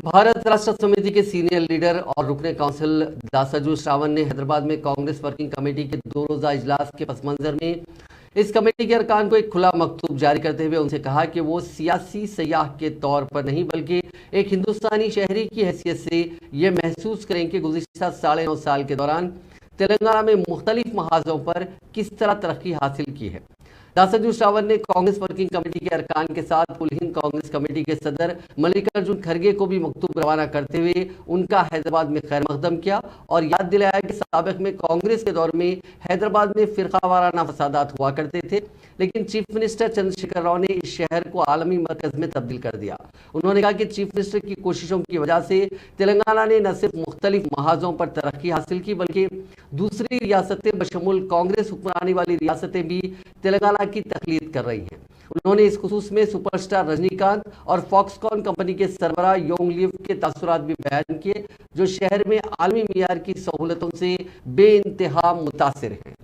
भारत राष्ट्र समिति के सीनियर लीडर और रुकने काउंसिल दासाजी श्रावण ने हैदराबाद में कांग्रेस वर्किंग कमेटी के 2 रोजा इजलास के पस मंजर में इस कमेटी के अरकान को एक खुला मकतूब जारी करते हुए उनसे कहा कि वो सियासी सयाह के तौर पर नहीं बल्कि एक हिंदुस्तानी शहरी की हैसियत से ये महसूस करें कि गुज़िश्ता 9.5 साल के दौरान तेलंगाना में मुख्तलिफ महाजों पर किस तरह तरक्की हासिल की है। दासाजी श्रावण ने कांग्रेस वर्किंग कमेटी के अरकान के साथ कुल हिंद कांग्रेस कमेटी के सदर मल्लिकार्जुन खड़गे को भी मकतूब रवाना करते हुए उनका हैदराबाद में खैर मकदम किया और याद दिलाया कि साबिक में कांग्रेस के दौर में हैदराबाद में फिरकावाराना फसादात हुआ करते थे, लेकिन चीफ मिनिस्टर चंद्रशेखर राव ने इस शहर को आलमी मरकज में तब्दील कर दिया। उन्होंने कहा कि चीफ मिनिस्टर की कोशिशों की वजह से तेलंगाना ने न सिर्फ मुख्तलिफ महाजों पर तरक्की हासिल की बल्कि दूसरी रियासतें बशमूल कांग्रेस हुक्मरानी वाली रियासतें भी तेलंगाना की तकलीद कर रही हैं। उन्होंने इस खुसूस में सुपरस्टार रजनीकांत और फॉक्सकॉन कंपनी के सरबराह योंग लिव के तासुरात भी बयान किए, जो शहर में आलमी मियार की सहूलतों से बेइंतहा मुतासिर हैं।